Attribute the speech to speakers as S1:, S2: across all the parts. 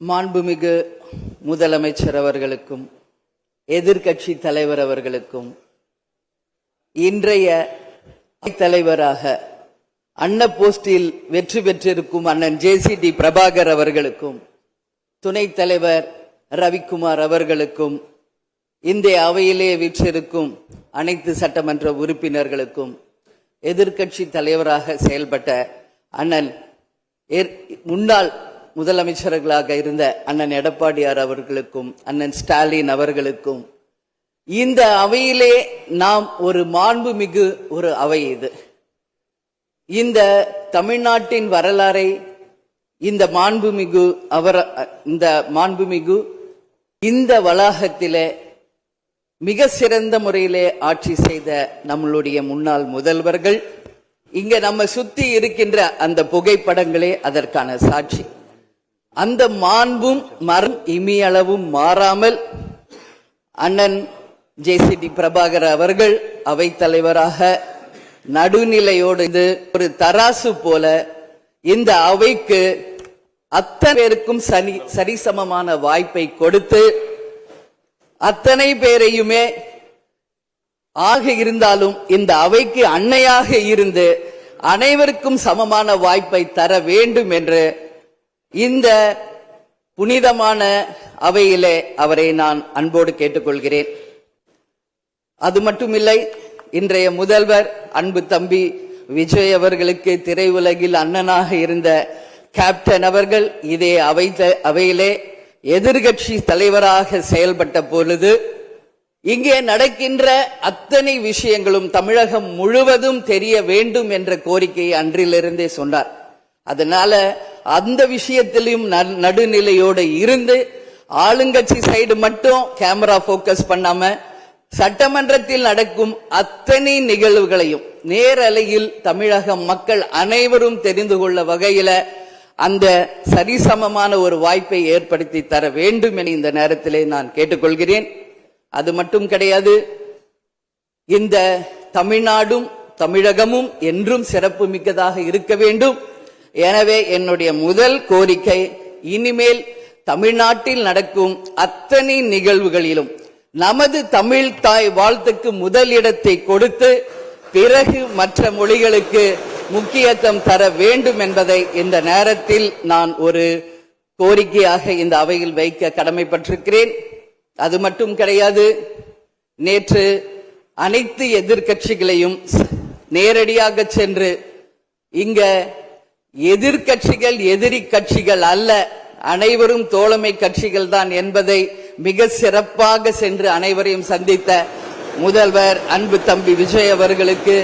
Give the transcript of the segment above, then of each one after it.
S1: மாண்புமிகு முதலமைச்சர் அவர்களுக்கும் எதிர்க்கட்சி தலைவர் அவர்களுக்கும் இன்றைய தலைவராக அன்ன போஸ்டில் வெற்றி பெற்றிருக்கும் அண்ணன் ஜேசிடி பிரபாகர் அவர்களுக்கும் துணைத் தலைவர் ரவிக்குமார் அவர்களுக்கும் இந்த அவையிலே வீற்றிருக்கும் அனைத்து சட்டமன்ற உறுப்பினர்களுக்கும் எதிர்க்கட்சி தலைவராக செயல்பட்ட அண்ணன் முன்னாள் முதலமைச்சர்களாக இருந்த அண்ணன் எடப்பாடியார் அவர்களுக்கும் அண்ணன் ஸ்டாலின் அவர்களுக்கும் இந்த அவையிலே நாம் ஒரு மாண்புமிகு ஒரு அவை இது. இந்த தமிழ்நாட்டின் வரலாறை இந்த மாண்புமிகு இந்த வளாகத்திலே மிக சிறந்த முறையிலே ஆட்சி செய்த நம்மளுடைய முன்னாள் முதல்வர்கள் இங்க நம்ம சுத்தி இருக்கின்ற அந்த புகைப்படங்களே அதற்கான சாட்சி. அந்த மாண்பும் மரம் இமியளவும் மாறாமல் அண்ணன் ஜேசிடி பிரபாகர் அவர்கள் அவைத் தலைவராக நடுநிலையோடு ஒரு தராசு போல இந்த அவைக்கு அத்தனை பேருக்கும் சரிசமமான வாய்ப்பை கொடுத்து அத்தனை பேரையுமே ஆக இருந்தாலும் இந்த அவைக்கு அன்னையாக இருந்து அனைவருக்கும் சமமான வாய்ப்பை தர வேண்டும் என்று இந்த புனிதமான அவையிலே அவரை நான் அன்போடு கேட்டுக்கொள்கிறேன். அது மட்டுமில்லை, இன்றைய முதல்வர் அன்பு தம்பி விஜய் அவர்களுக்கு திரையுலகில் அண்ணனாக இருந்த கேப்டன் அவர்கள் இதே அவையிலே எதிர்கட்சி தலைவராக செயல்பட்ட பொழுது இங்கே நடக்கின்ற அத்தனை விஷயங்களும் தமிழகம் முழுவதும் தெரிய வேண்டும் என்ற கோரிக்கையை அன்றிலிருந்தே சொன்னார். அதனால அந்த விஷயத்திலும் நடுநிலையோடு இருந்து ஆளுங்கட்சி சைடு மட்டும் கேமரா போக்கஸ் பண்ணாம சட்டமன்றத்தில் நடக்கும் அத்தனை நிகழ்வுகளையும் நேரலையில் தமிழக மக்கள் அனைவரும் தெரிந்து கொள்ள வகையில அந்த சரிசமமான ஒரு வாய்ப்பை ஏற்படுத்தி தர வேண்டும் என இந்த நேரத்திலே நான் கேட்டுக்கொள்கிறேன். அது மட்டும் கிடையாது, இந்த தமிழ்நாடும் தமிழகமும் என்றும் சிறப்பு மிக்கதாக இருக்க வேண்டும். எனவே என்னுடைய முதல் கோரிக்கை, இனிமேல் தமிழ்நாட்டில் நடக்கும் அத்தனை நிகழ்வுகளிலும் நமது தமிழ் தாய் வாழ்த்துக்கு முதல் இடத்தை கொடுத்து பிறகு மற்ற மொழிகளுக்கு முக்கியத்துவம் தர வேண்டும் என்பதை இந்த நேரத்தில் நான் ஒரு கோரிக்கையாக இந்த அவையில் வைக்க கடமைப்பட்டிருக்கிறேன். அது மட்டும் கிடையாது, நேற்று அனைத்து எதிர்க்கட்சிகளையும் நேரடியாக சென்று இங்க எதிர்க்கட்சிகள் எதிரி கட்சிகள் அல்ல, அனைவரும் தோழமை கட்சிகள் தான் என்பதை மிக சிறப்பாக சென்று அனைவரையும் சந்தித்த முதல்வர் அன்பு தம்பி விஜய் அவர்களுக்கு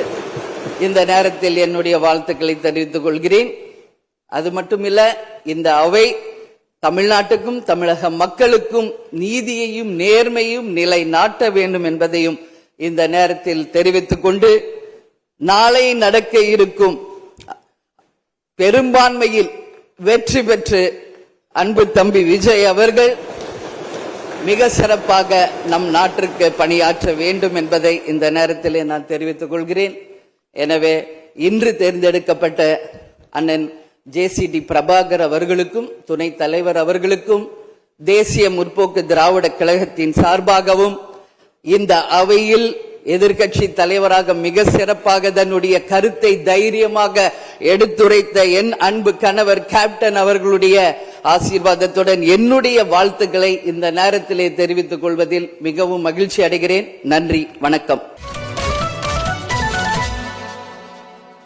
S1: இந்த நேரத்தில் என்னுடைய வாழ்த்துக்களை தெரிவித்துக் கொள்கிறேன். அது மட்டுமில்ல, இந்த அவை தமிழ்நாட்டுக்கும் தமிழக மக்களுக்கும் நீதியையும் நேர்மையும் நிலைநாட்ட வேண்டும் என்பதையும் இந்த நேரத்தில் தெரிவித்துக் கொண்டு, நாளை நடக்க இருக்கும் பெரும்பான்மையில் வெற்றி பெற்று அன்பு தம்பி விஜய் அவர்கள் மிக சிறப்பாக நம் நாட்டிற்கு பணியாற்ற வேண்டும் என்பதை இந்த நேரத்திலே நான் தெரிவித்துக் கொள்கிறேன். எனவே இன்று தேர்ந்தெடுக்கப்பட்ட அண்ணன் ஜேசிடி பிரபாகர் அவர்களுக்கும் துணைத் தலைவர் அவர்களுக்கும் தேசிய முற்போக்கு திராவிட கழகத்தின் சார்பாகவும் இந்த அவையில் எதிர்க்கட்சி தலைவராக மிக சிறப்பாக தன்னுடைய கருத்தை தைரியமாக எடுத்துரைத்த என் அன்பு கணவர் கேப்டன் அவர்களுடைய ஆசீர்வாதத்துடன் என்னுடைய வாழ்த்துக்களை இந்த நேரத்திலே தெரிவித்துக் கொள்வதில் மிகவும் மகிழ்ச்சி அடைகிறேன். நன்றி, வணக்கம்.